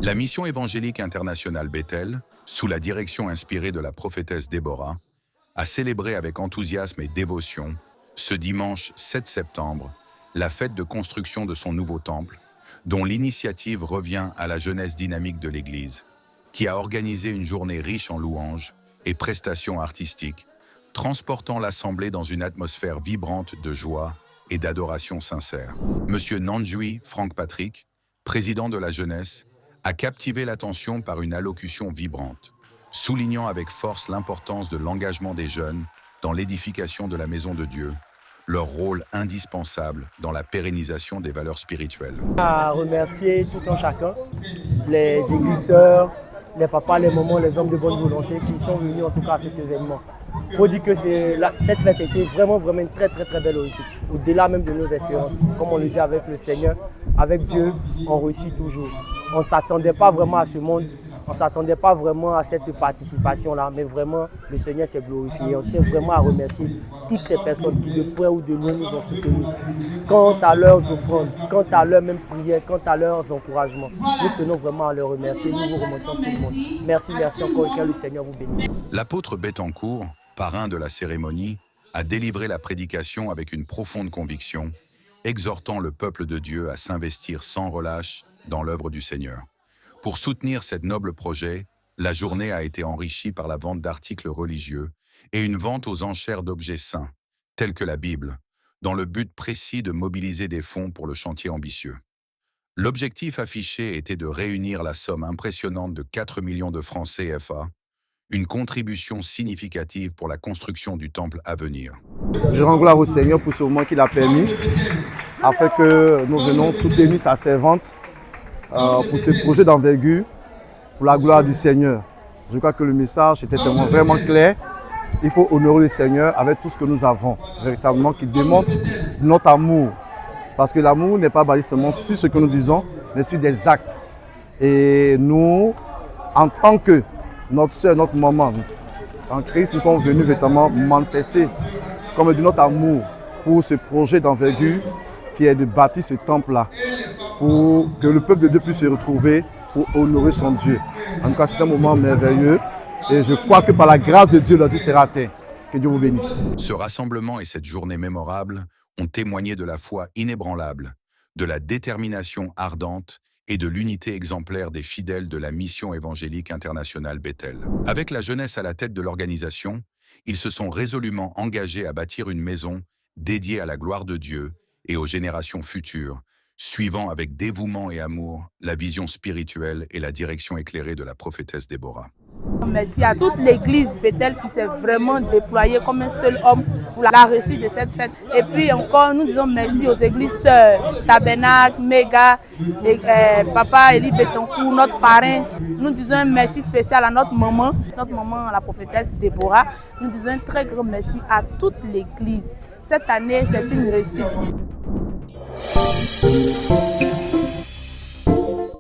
La mission évangélique internationale Bethel, sous la direction inspirée de la prophétesse Déborah, a célébré avec enthousiasme et dévotion, ce dimanche 7 septembre, la fête de construction de son nouveau temple, dont l'initiative revient à la jeunesse dynamique de l'Église, qui a organisé une journée riche en louanges et prestations artistiques, transportant l'Assemblée dans une atmosphère vibrante de joie et d'adoration sincère. Monsieur Nanjui Frank Patrick, président de la jeunesse, a captivé l'attention par une allocution vibrante, soulignant avec force l'importance de l'engagement des jeunes dans l'édification de la maison de Dieu, leur rôle indispensable dans la pérennisation des valeurs spirituelles. À remercier tout un chacun, les églisseurs, les papas, les mamans, les hommes de bonne volonté qui sont venus en tout cas à cet événement. Il faut dire que cette fête était vraiment une très belle réussite, au-delà même de nos espérances. Comme on le dit avec le Seigneur, avec Dieu, on réussit toujours. On ne s'attendait pas vraiment à ce monde, on ne s'attendait pas vraiment à cette participation-là, mais vraiment le Seigneur s'est glorifié. On tient vraiment à remercier toutes ces personnes qui de près ou de loin nous ont soutenus. Quant à leurs offrandes, quant à leurs mêmes prières, quant à leurs encouragements, nous tenons vraiment à les remercier. Nous vous remercions tout le monde. Merci encore et que le Seigneur vous bénisse. L'apôtre Bettencourt, parrain de la cérémonie, a délivré la prédication avec une profonde conviction, exhortant le peuple de Dieu à s'investir sans relâche dans l'œuvre du Seigneur. Pour soutenir cet noble projet, la journée a été enrichie par la vente d'articles religieux et une vente aux enchères d'objets saints, tels que la Bible, dans le but précis de mobiliser des fonds pour le chantier ambitieux. L'objectif affiché était de réunir la somme impressionnante de 4 millions de francs CFA, une contribution significative pour la construction du temple à venir. Je rends gloire au Seigneur pour ce moment qu'il a permis, afin que nous venons soutenir sa servante pour ce projet d'envergure, pour la gloire du Seigneur. Je crois que le message était vraiment clair. Il faut honorer le Seigneur avec tout ce que nous avons, véritablement, qui démontre notre amour. Parce que l'amour n'est pas basé seulement sur ce que nous disons, mais sur des actes. Et nous, en tant que notre soeur, notre maman, en Christ, nous sommes venus véritablement manifester comme de notre amour pour ce projet d'envergure qui est de bâtir ce temple-là, pour que le peuple de Dieu puisse se retrouver pour honorer son Dieu. En tout cas, c'est un moment merveilleux et je crois que par la grâce de Dieu, l'ordre sera atteint. Que Dieu vous bénisse. Ce rassemblement et cette journée mémorable ont témoigné de la foi inébranlable, de la détermination ardente et de l'unité exemplaire des fidèles de la mission évangélique internationale Bethel. Avec la jeunesse à la tête de l'organisation, ils se sont résolument engagés à bâtir une maison dédiée à la gloire de Dieu et aux générations futures, suivant avec dévouement et amour la vision spirituelle et la direction éclairée de la prophétesse Déborah. Merci à toute l'église Bethel qui s'est vraiment déployée comme un seul homme pour la réussite de cette fête. Et puis encore, nous disons merci aux églises sœurs, Tabernacle, Méga, et, Papa Élie Bettencourt, notre parrain. Nous disons un merci spécial à notre maman, la prophétesse Déborah. Nous disons un très grand merci à toute l'église. Cette année, c'est une réussite.